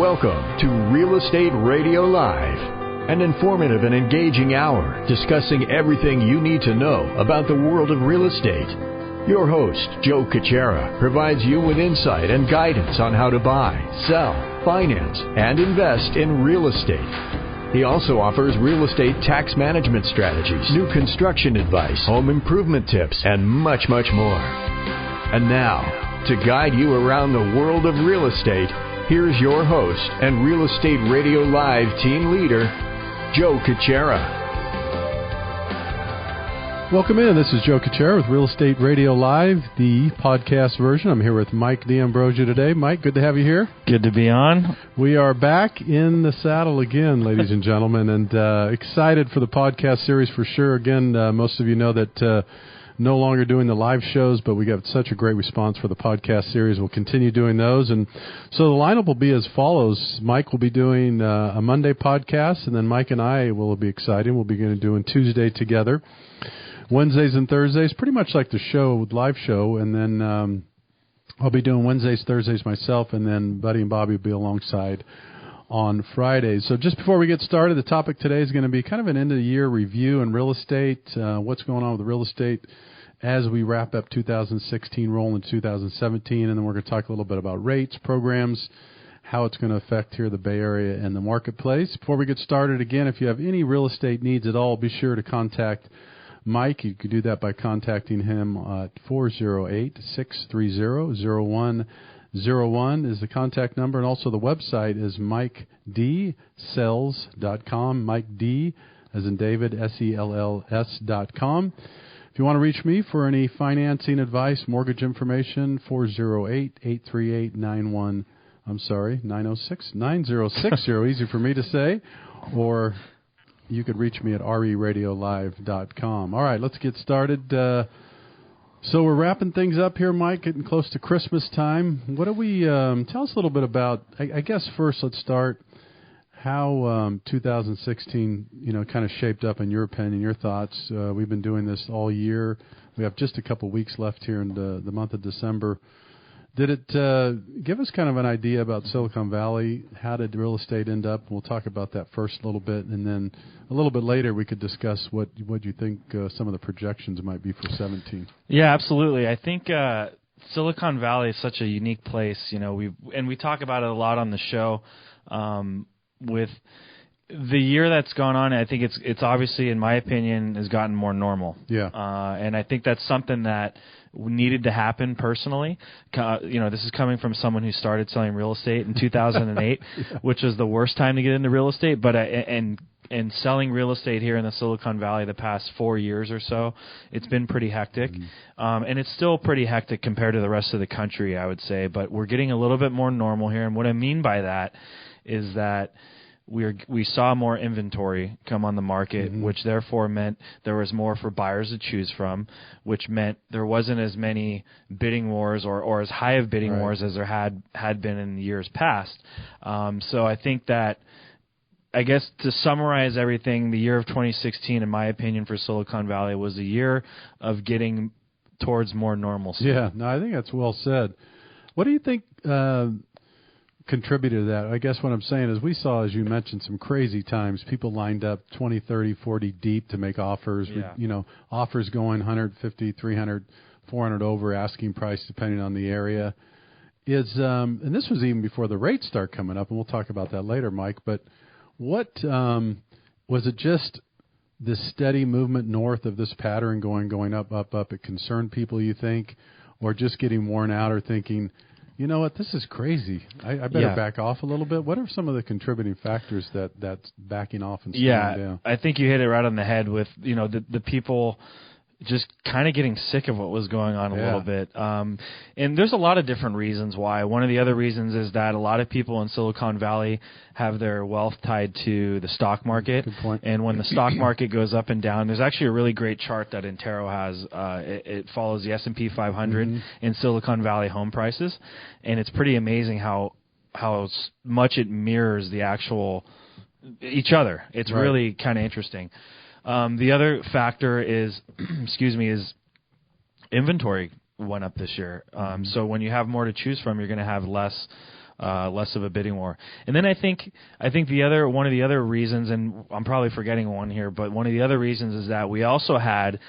Welcome to Real Estate Radio Live, an informative and engaging hour discussing everything you need to know about the world of real estate. Your host, Joe Cucchiara, provides you with insight and guidance on how to buy, sell, finance, and invest in real estate. He also offers real estate tax management strategies, new construction advice, home improvement tips, and much, much more. And now, to guide you around the world of real estate, here's your host and Real Estate Radio Live team leader, Joe Cucchiara. Welcome in. This is Joe Cucchiara with Real Estate Radio Live, the podcast version. I'm here with Mike D'Ambrosio today. Mike, good to have you here. Good to be on. We are back in the saddle again, ladies and gentlemen, and excited for the podcast series for sure. Again, most of you know that no longer doing the live shows, but we got such a great response for the podcast series. We'll continue doing those. And so the lineup will be as follows. Mike will be doing a Monday podcast, and then Mike and I will be excited. We'll be going to do a Tuesday together. Wednesdays and Thursdays, pretty much like the show, live show. And then I'll be doing Wednesdays, Thursdays myself, and then Buddy and Bobby will be alongside on Fridays. So just before we get started, the topic today is going to be kind of an end-of-the-year review in real estate, what's going on with real estate as we wrap up 2016, roll into 2017, and then we're going to talk a little bit about rates, programs, how it's going to affect here the Bay Area and the marketplace. Before we get started, again, if you have any real estate needs at all, be sure to contact Mike. You can do that by contacting him at 408-630-0101 is the contact number, and also the website is MikeDsells.com, Mike D as in David, SELLS.com. If you want to reach me for any financing advice, mortgage information, 9060, easy for me to say, or you could reach me at reradiolive.com. All right, let's get started. So we're wrapping things up here, Mike, getting close to Christmas time. What do we tell us a little bit about? I guess first, let's start how 2016, kind of shaped up in your opinion, your thoughts. We've been doing this all year. We have just a couple weeks left here in the month of December. Did it give us kind of an idea about Silicon Valley? How did real estate end up? We'll talk about that first a little bit, and then a little bit later we could discuss what you think some of the projections might be for 17. Yeah, absolutely. I think Silicon Valley is such a unique place. We talk about it a lot on the show. With the year that's gone on, I think it's obviously, in my opinion, has gotten more normal. Yeah. And I think that's something that needed to happen personally. This is coming from someone who started selling real estate in 2008, yeah. Which was the worst time to get into real estate. But and selling real estate here in the Silicon Valley the past 4 years or so, it's been pretty hectic. Mm-hmm. And it's still pretty hectic compared to the rest of the country, I would say. But we're getting a little bit more normal here. And what I mean by that is that we saw more inventory come on the market, mm-hmm. which therefore meant there was more for buyers to choose from, which meant there wasn't as many bidding wars or as high of bidding wars as there had been in years past. So I think that, I guess to summarize everything, the year of 2016, in my opinion, for Silicon Valley was a year of getting towards more normalcy. Yeah, no, I think that's well said. What do you think contributed to that? I guess what I'm saying is we saw, as you mentioned, some crazy times. People lined up 20, 30, 40 deep to make offers. Yeah. Offers going 150, 300, 400 over asking price depending on the area. And this was even before the rates start coming up, and we'll talk about that later, Mike. But what was it? Just this steady movement north of this pattern going up? It concerned people, you think, or just getting worn out or thinking, you know what, this is crazy. I better back off a little bit. What are some of the contributing factors that's backing off and slowing down? I think you hit it right on the head with, the people just kind of getting sick of what was going on a little bit. And there's a lot of different reasons why. One of the other reasons is that a lot of people in Silicon Valley have their wealth tied to the stock market. Good point. And when the stock market goes up and down, there's actually a really great chart that Intero has. It follows the S&P 500 mm-hmm. in Silicon Valley home prices. And it's pretty amazing how much it mirrors the actual each other. It's really kind of interesting. The other factor is, is inventory went up this year. So when you have more to choose from, you're going to have less less of a bidding war. And then I think one of the other reasons, and I'm probably forgetting one here, but one of the other reasons is that we also had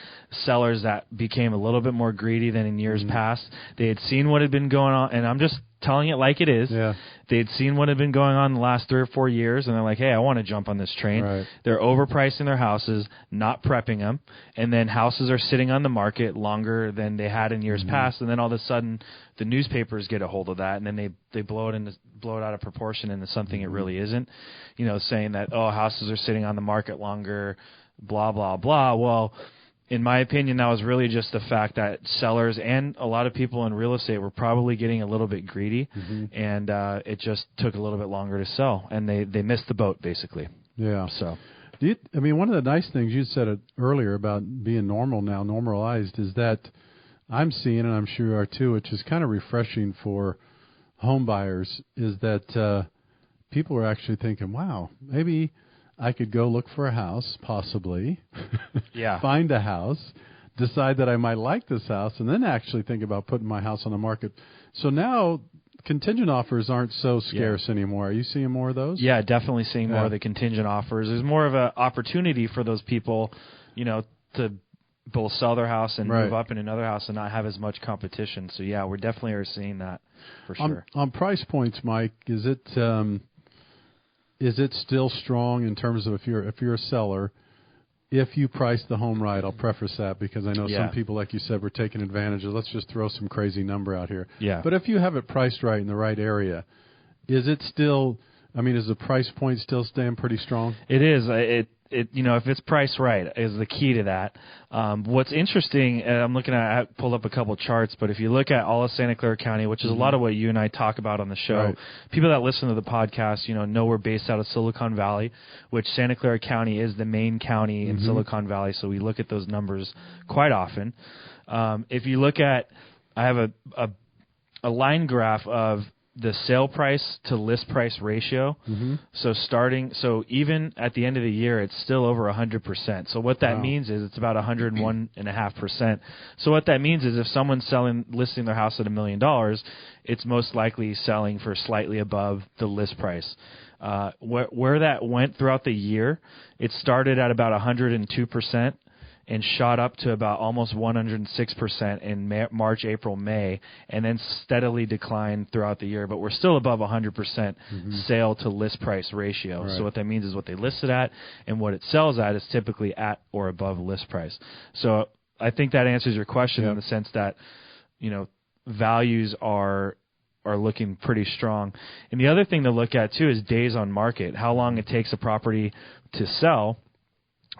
sellers that became a little bit more greedy than in years past. They had seen what had been going on, and I'm just telling it like it is. Yeah. They'd seen what had been going on the last 3 or 4 years, and they're like, hey, I want to jump on this train. Right. They're overpricing their houses, not prepping them, and then houses are sitting on the market longer than they had in years past, and then all of a sudden the newspapers get a hold of that, and then they blow it out of proportion into something it really isn't, saying that, houses are sitting on the market longer, blah, blah, blah. Well, in my opinion, that was really just the fact that sellers and a lot of people in real estate were probably getting a little bit greedy, and it just took a little bit longer to sell, and they missed the boat, basically. Yeah. So, one of the nice things you said it earlier about being normalized, is that I'm seeing, and I'm sure you are too, which is kind of refreshing for home buyers, is that people are actually thinking, wow, maybe I could go look for a house, possibly, find a house, decide that I might like this house, and then actually think about putting my house on the market. So now contingent offers aren't so scarce anymore. Are you seeing more of those? Yeah, definitely seeing more of the contingent offers. There's more of an opportunity for those people, to both sell their house and move up in another house and not have as much competition. So, yeah, we definitely are seeing that for sure. On price points, Mike, is it still strong in terms of if you're a seller, if you price the home right? I'll preface that because I know some people, like you said, were taking advantage of, let's just throw some crazy number out here. Yeah. But if you have it priced right in the right area, is it still, is the price point still staying pretty strong? It is. If it's priced right is the key to that. What's interesting, I'm looking at, I pulled up a couple charts, but if you look at all of Santa Clara County, which is a lot of what you and I talk about on the show, people that listen to the podcast, know we're based out of Silicon Valley, which Santa Clara County is the main county in Silicon Valley, so we look at those numbers quite often. If you look at, I have a line graph of the sale price to list price ratio. So even at the end of the year, it's still over 100%. So what that means is it's about 101.5%. So what that means is if someone's listing their house at $1 million, it's most likely selling for slightly above the list price. Where that went throughout the year, it started at about 102%. And shot up to about almost 106% in March, April, May, and then steadily declined throughout the year. But we're still above 100% sale to list price ratio. Right. So what that means is what they listed at and what it sells at is typically at or above list price. So I think that answers your question in the sense that, values are looking pretty strong. And the other thing to look at too is days on market, how long it takes a property to sell,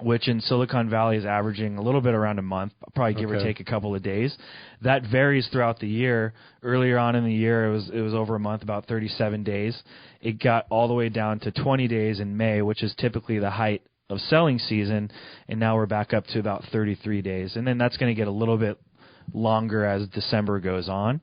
which in Silicon Valley is averaging a little bit around a month, probably give or take a couple of days. That varies throughout the year. Earlier on in the year, it was over a month, about 37 days. It got all the way down to 20 days in May, which is typically the height of selling season, and now we're back up to about 33 days. And then that's going to get a little bit longer as December goes on,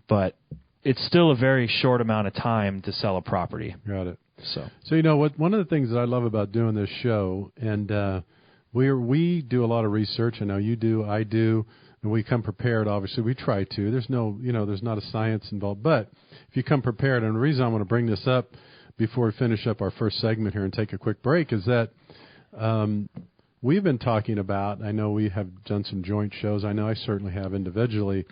but it's still a very short amount of time to sell a property. Got it. So what? One of the things that I love about doing this show, and we do a lot of research. I know you do, I do, and we come prepared. Obviously, we try to. There's there's not a science involved, but if you come prepared, and the reason I want to bring this up before we finish up our first segment here and take a quick break is that we've been talking about. I know we have done some joint shows. I know I certainly have individually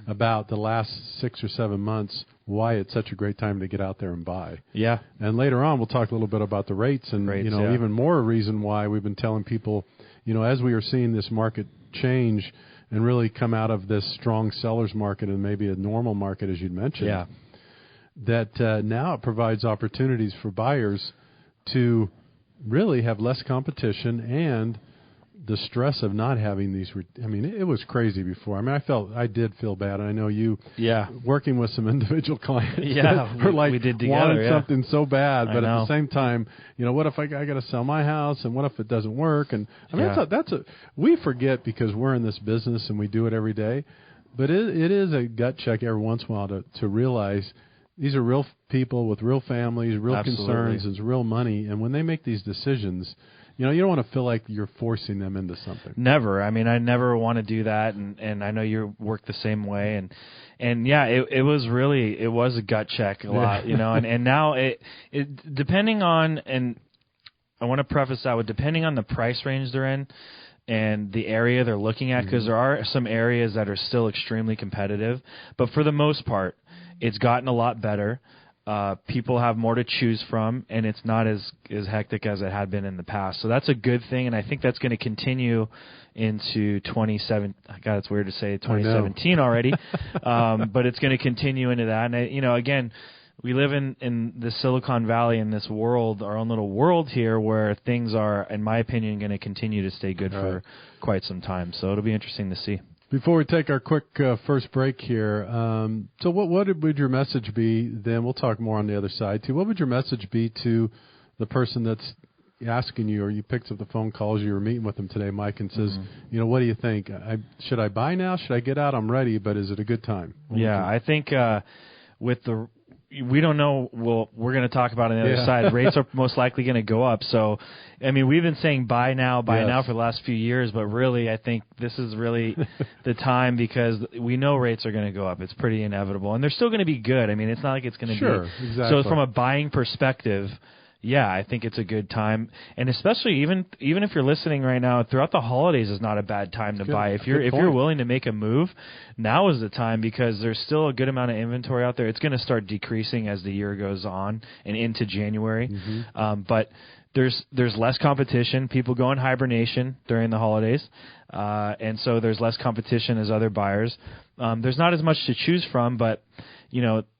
about the last 6 or 7 months. Why it's such a great time to get out there and buy. Yeah. And later on, we'll talk a little bit about the rates and, even more reason why we've been telling people, as we are seeing this market change and really come out of this strong seller's market and maybe a normal market, as you'd mentioned, that now it provides opportunities for buyers to really have less competition and the stress of not having these. It was crazy before. I did feel bad. I know you, working with some individual clients, were like we did together, wanted something so bad, but at the same time, what if I got to sell my house, and what if it doesn't work? And we forget because we're in this business and we do it every day, but it is a gut check every once in a while to realize these are real people with real families, real concerns, it's real money, and when they make these decisions, you don't want to feel like you're forcing them into something. Never. I mean, I never want to do that, and I know you work the same way, and yeah, it was a gut check a lot, and now it depending on, and I want to preface that with depending on the price range they're in and the area they're looking at, because there are some areas that are still extremely competitive, but for the most part, it's gotten a lot better. People have more to choose from, and it's not as hectic as it had been in the past. So that's a good thing, and I think that's going to continue into 2017. God, it's weird to say 2017 already, but it's going to continue into that. And again, we live in the Silicon Valley, in this world, our own little world here, where things are, in my opinion, going to continue to stay good for quite some time. So it'll be interesting to see. Before we take our quick first break here, so what would your message be then? We'll talk more on the other side, too. What would your message be to the person that's asking you, or you picked up the phone calls, you were meeting with them today, Mike, and says, what do you think? Should I buy now? Should I get out? I'm ready, but is it a good time? I think we don't know. Well, we're going to talk about it on the other side. Rates are most likely going to go up. So, I mean, we've been saying buy now for the last few years, but really, I think this is really the time, because we know rates are going to go up. It's pretty inevitable, and they're still going to be good. I mean, it's not like it's going to be. Exactly. So, from a buying perspective, I think it's a good time, and especially even if you're listening right now, throughout the holidays is not a bad time to buy. If you're willing to make a move, now is the time, because there's still a good amount of inventory out there. It's going to start decreasing as the year goes on and into January, but there's less competition. People go in hibernation during the holidays, and so there's less competition as other buyers. There's not as much to choose from, but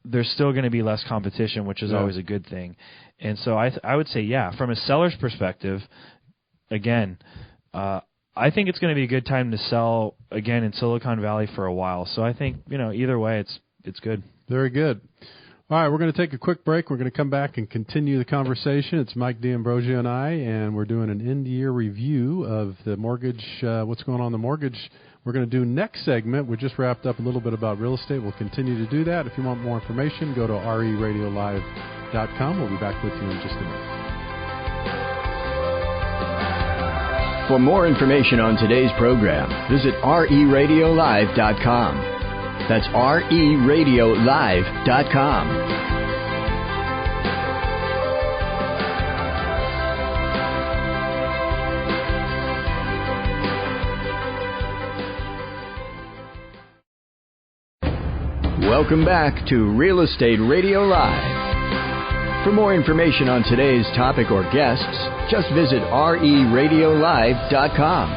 there's still going to be less competition, which is always a good thing. And so I would say, from a seller's perspective, again, I think it's going to be a good time to sell again in Silicon Valley for a while. So I think, either way, it's good. Very good. All right, we're going to take a quick break. We're going to come back and continue the conversation. It's Mike D'Ambrosio and I, and we're doing an end-year review of the mortgage, what's going on in the mortgage. We're going to do next segment. We just wrapped up a little bit about real estate. We'll continue to do that. If you want more information, go to reradiolive.com. We'll be back with you in just a minute. For more information on today's program, visit reradiolive.com. That's reradiolive.com. Welcome back to Real Estate Radio Live. For more information on today's topic or guests, just visit reradiolive.com.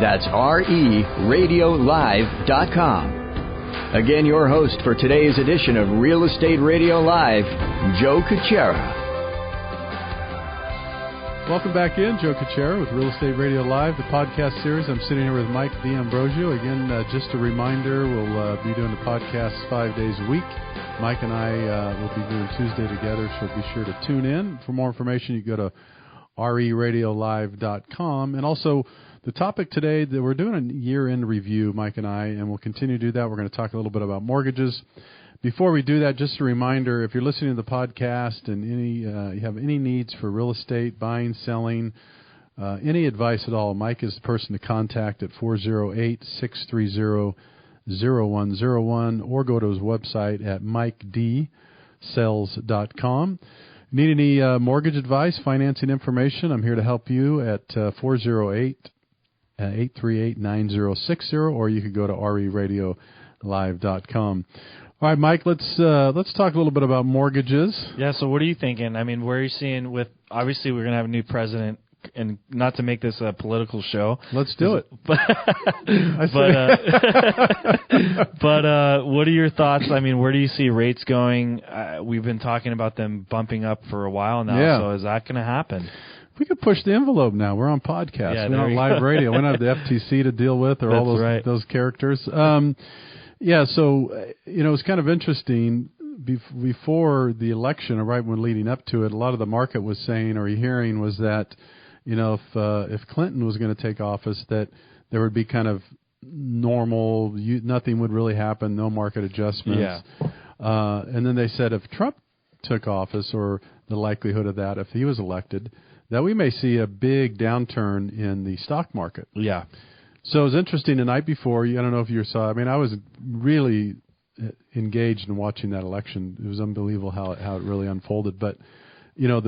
That's reradiolive.com. Again, your host for today's edition of Real Estate Radio Live, Joe Cucchiara. Welcome back in, Joe Cucchiara with Real Estate Radio Live, the podcast series. I'm sitting here with Mike D'Ambrosio. Again, just a reminder, we'll be doing the podcast 5 days a week. Mike and I will be doing Tuesday together, so be sure to tune in. For more information, you go to reradiolive.com. And also, the topic today, that we're doing a year-end review, Mike and I, and we'll continue to do that. We're going to talk a little bit about mortgages. Before we do that, just a reminder, if you're listening to the podcast and you have any needs for real estate, buying, selling, any advice at all, Mike is the person to contact at 408-630-0101, or go to his website at mikedsells.com. Need any mortgage advice, financing information, I'm here to help you at 408-838-9060, or you could go to reradiolive.com. All right, Mike, let's talk a little bit about mortgages. Yeah, so what are you thinking? I mean, where are you seeing with, obviously we're going to have a new president, and not to make this a political show. Let's do it. But what are your thoughts? I mean, where do you see rates going? We've been talking about them bumping up for a while now, so is that going to happen? We could push the envelope now. We're on podcast. We're on live radio. We don't have the FTC to deal with, or all those characters. So, it's kind of interesting. Before the election, or right when leading up to it, a lot of the market was saying, or hearing, was that, if Clinton was going to take office, that there would be kind of normal, nothing would really happen, no market adjustments. Yeah. And then they said if Trump took office, or the likelihood of that, if he was elected, that we may see a big downturn in the stock market. Yeah. So it was interesting the night before. I don't know if you saw. I mean, I was really engaged in watching that election. It was unbelievable how it really unfolded. But the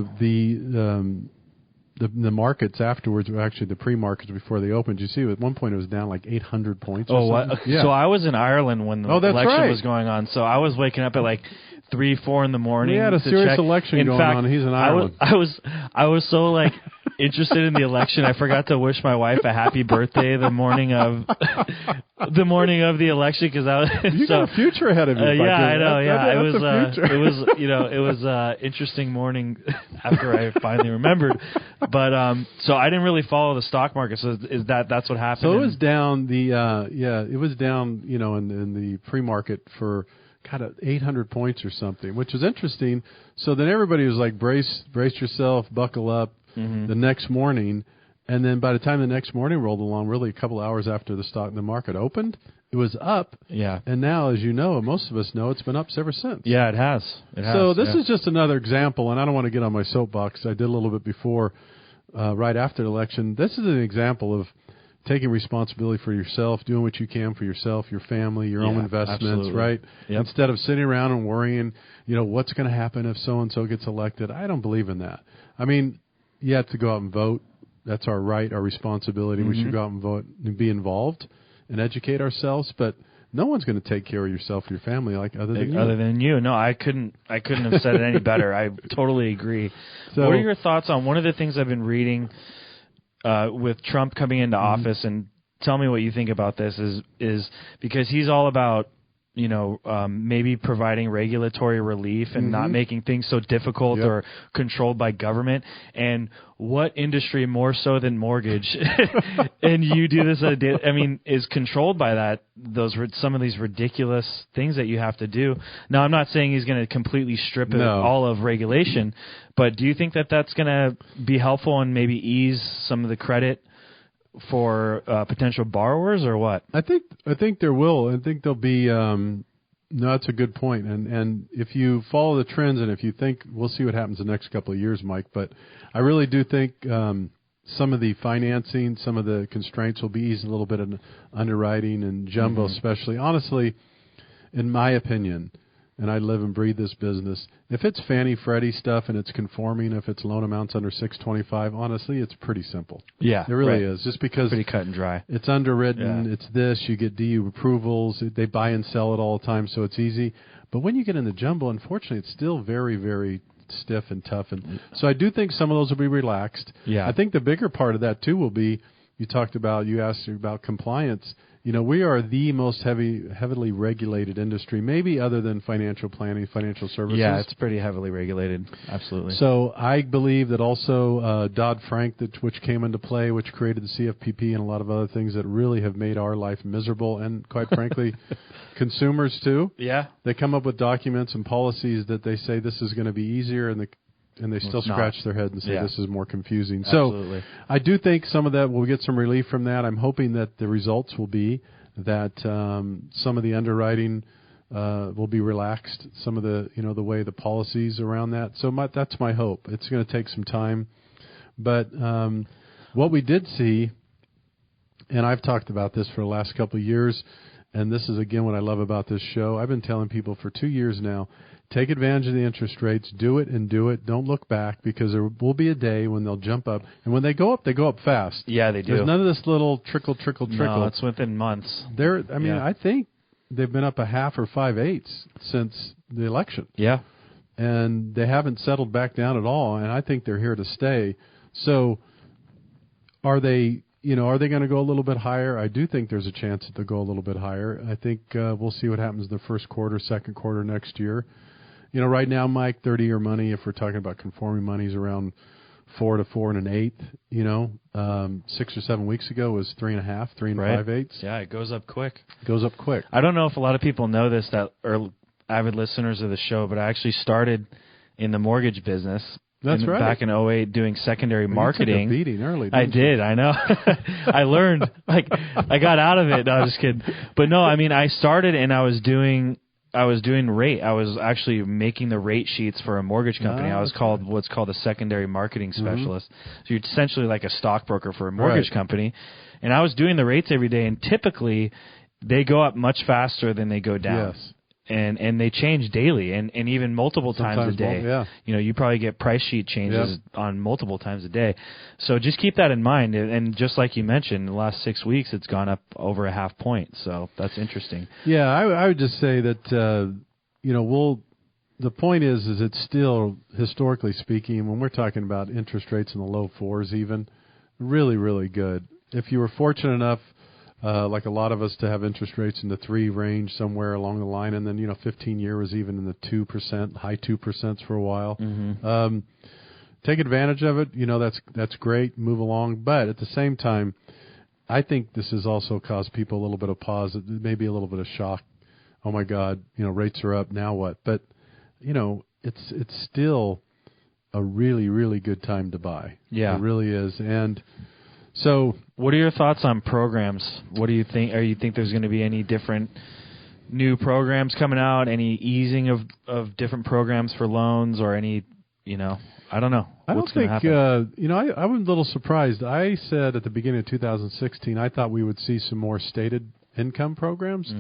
markets afterwards were actually the pre-markets before they opened. You see, at one point it was down like 800 points. Oh, what? Yeah. So I was in Ireland when the election was going on. So I was waking up at like 3-4 in the morning. We had a serious check. election going on. He's in Ireland. I was so like interested in the election. I forgot to wish my wife a happy birthday the morning of the election because I was. You got a future ahead of you. Yeah, I know. It was interesting morning after I finally remembered. But so I didn't really follow the stock market. So that's what happened? So it was down. It was down. In the pre-market for. Kind of 800 points or something, which is interesting. So then everybody was like, brace yourself, buckle up the next morning. And then by the time the next morning rolled along, really a couple hours after the market opened, it was up. Yeah. And now, as you know, most of us know, it's been up ever since. Yeah, it has. So this is just another example, and I don't want to get on my soapbox. I did a little bit before, right after the election. This is an example of taking responsibility for yourself, doing what you can for yourself, your family, your own investments, absolutely. right? Yep. Instead of sitting around and worrying, what's going to happen if so-and-so gets elected. I don't believe in that. I mean, you have to go out and vote. That's our right, our responsibility. We should go out and vote and be involved and educate ourselves, but no one's going to take care of yourself or your family other than you. No, I couldn't have said it any better. I totally agree. So, what are your thoughts on one of the things I've been reading with Trump coming into office, and tell me what you think about this, is because he's all about, maybe providing regulatory relief and not making things so difficult or controlled by government. And what industry more so than mortgage, and you do this, is controlled by that, some of these ridiculous things that you have to do. Now, I'm not saying he's going to completely strip it all of regulation, but do you think that that's going to be helpful and maybe ease some of the credit for potential borrowers, or what? I think there will. I think there'll be. No, that's a good point. And if you follow the trends, and if you think, we'll see what happens the next couple of years, Mike. But I really do think some of the financing, some of the constraints will be eased a little bit in underwriting and jumbo, especially. Honestly, in my opinion, and I live and breathe this business, if it's Fannie Freddie stuff and it's conforming, if it's loan amounts under 625, honestly, it's pretty simple. Yeah, it really is. Just because pretty cut and dry. It's underwritten, it's this, you get DU approvals, they buy and sell it all the time, so it's easy. But when you get into jumbo, unfortunately, it's still very, very stiff and tough. And so I do think some of those will be relaxed. Yeah. I think the bigger part of that too will be, you asked about compliance. We are the most heavily regulated industry, maybe other than financial planning, financial services. Yeah, it's pretty heavily regulated. Absolutely. So I believe that also Dodd-Frank, which came into play, which created the CFPP and a lot of other things that really have made our life miserable, and quite frankly, consumers too. Yeah. They come up with documents and policies that they say this is going to be easier, and they still scratch their head and say this is more confusing. Absolutely. So I do think some of that, we'll get some relief from that. I'm hoping that the results will be that some of the underwriting will be relaxed, some of the the way the policies around that. So that's my hope. It's going to take some time. But what we did see, and I've talked about this for the last couple of years, and this is, again, what I love about this show. I've been telling people for 2 years now, take advantage of the interest rates. Do it and do it. Don't look back, because there will be a day when they'll jump up. And when they go up fast. Yeah, they do. There's none of this little trickle. No, it's within months. I think they've been up a half or 5/8 since the election. Yeah. And they haven't settled back down at all, and I think they're here to stay. So are they going to go a little bit higher? I do think there's a chance that they'll go a little bit higher. I think we'll see what happens in the first quarter, second quarter next year. Right now, Mike, 30-year money, if we're talking about conforming money, is around 4 to 4 1/8. 6 or 7 weeks ago was 3.5, 3 5/8. Yeah, it goes up quick. I don't know if a lot of people know this that are avid listeners of the show, but I actually started in the mortgage business. That's right. Back in 2008, doing secondary marketing. You took a beating early. I did. I know. I learned. I got out of it. No, I'm just kidding. But no, I started and I was doing I was doing rate. I was actually making the rate sheets for a mortgage company. I was called what's called a secondary marketing specialist. So you're essentially like a stockbroker for a mortgage company. And I was doing the rates every day, and typically they go up much faster than they go down. Yes. And they change daily and even multiple times a day. You know, you probably get price sheet changes on multiple times a day. So just keep that in mind. And just like you mentioned, in the last 6 weeks, it's gone up over a half point. So that's interesting. Yeah, I would just say that, you know, the point is it's still, historically speaking, when we're talking about interest rates in the low fours even, really, really good. If you were fortunate enough, like a lot of us, to have interest rates in the 3 range somewhere along the line, and then 15-year was even in the 2%, high 2% for a while. Mm-hmm. Take advantage of it. That's great. Move along, but at the same time, I think this has also caused people a little bit of pause, maybe a little bit of shock. Oh my God, rates are up. Now what? But it's still a really, really good time to buy. Yeah, it really is, and. So, what are your thoughts on programs? What do you think? Or you think there's going to be any different new programs coming out? Any easing of different programs for loans, or any? I don't know. I don't think. I was a little surprised. I said at the beginning of 2016, I thought we would see some more stated income programs,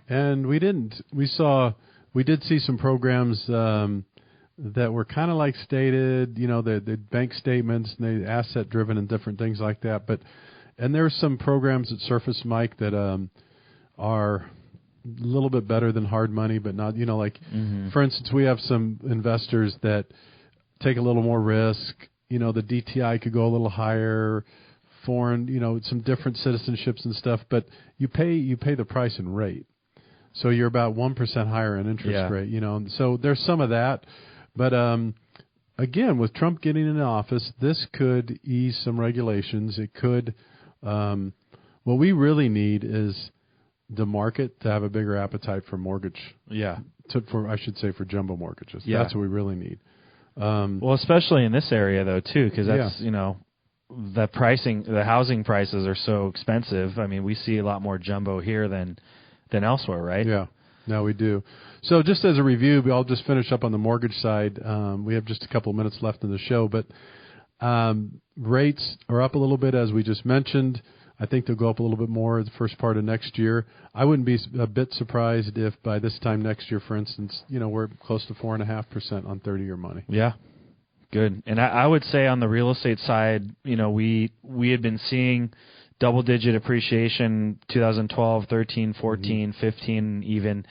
and we didn't. We did see some programs. That were kind of like stated, the bank statements, and they asset driven and different things like that. And there's some programs that surface, Mike, that are a little bit better than hard money, but not, for instance, we have some investors that take a little more risk. The DTI could go a little higher, foreign, some different citizenships and stuff, but you pay the price and rate. So you're about 1% higher in interest rate, so there's some of that. But again, with Trump getting into office, this could ease some regulations. It could. What we really need is the market to have a bigger appetite for mortgage. Yeah. For jumbo mortgages. Yeah. That's what we really need. Well, especially in this area though too, because that's the housing prices are so expensive. I mean, we see a lot more jumbo here than elsewhere, right? Yeah. No, we do. So just as a review, I'll just finish up on the mortgage side. We have just a couple of minutes left in the show, but rates are up a little bit, as we just mentioned. I think they'll go up a little bit more the first part of next year. I wouldn't be a bit surprised if by this time next year, for instance, we're close to 4.5% on 30-year money. Yeah, good. And I would say on the real estate side, we had been seeing double-digit appreciation 2012, 13, 14, 15 even.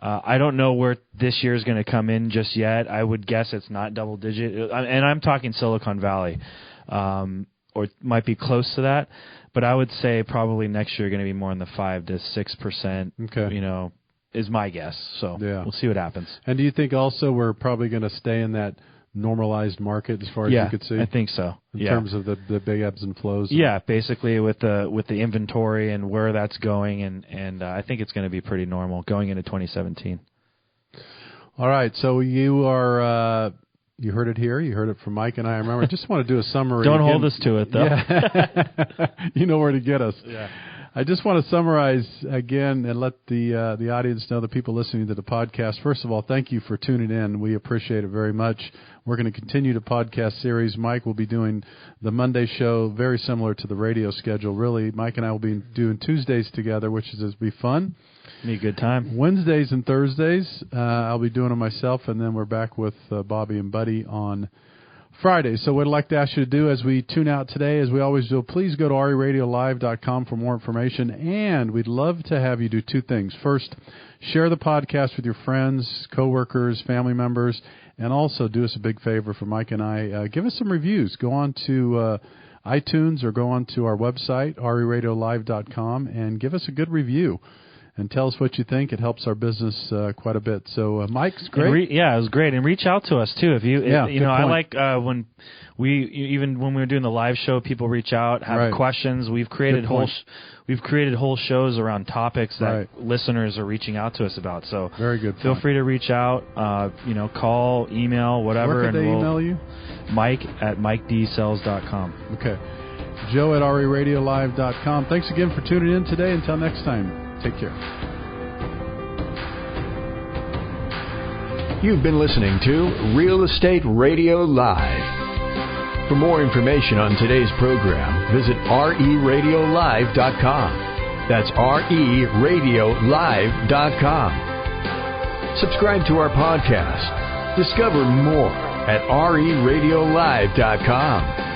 I don't know where this year is going to come in just yet. I would guess it's not double-digit. And I'm talking Silicon Valley, or it might be close to that. But I would say probably next year going to be more in the 5 to 6%, okay. Is my guess. So we'll see what happens. And do you think also we're probably going to stay in that normalized market as far as you could see? I think so. In terms of the big ebbs and flows. Yeah, basically with the inventory and where that's going, and I think it's going to be pretty normal going into 2017. All right, so you are you heard it here. You heard it from Mike and I. Remember, I just want to do a summary. Don't hold us to it though. Yeah. You know where to get us. Yeah. I just want to summarize again and let the audience know, the people listening to the podcast. First of all, thank you for tuning in. We appreciate it very much. We're going to continue the podcast series. Mike will be doing the Monday show, very similar to the radio schedule. Really, Mike and I will be doing Tuesdays together, which is be fun. Be a good time. Wednesdays and Thursdays, I'll be doing it myself, and then we're back with Bobby and Buddy on Friday. So what I'd like to ask you to do as we tune out today, as we always do, please go to RERadiolive.com for more information. And we'd love to have you do 2 things. First, share the podcast with your friends, coworkers, family members, and also do us a big favor for Mike and I. Give us some reviews. Go on to iTunes or go on to our website, RERadiolive.com, and give us a good review. And tell us what you think. It helps our business quite a bit. So, Mike's great. It was great. And reach out to us too if you. I like when we were doing the live show, people reach out, have questions. We've created whole shows around topics that listeners are reaching out to us about. So, very good. Feel free to reach out. Call, email, whatever. Where could they email you? Mike@MikeDsells.com. Okay. Joe at RERadiolive.com. Thanks again for tuning in today. Until next time. Take care. You've been listening to Real Estate Radio Live. For more information on today's program, visit reradiolive.com. That's reradiolive.com. Subscribe to our podcast. Discover more at reradiolive.com.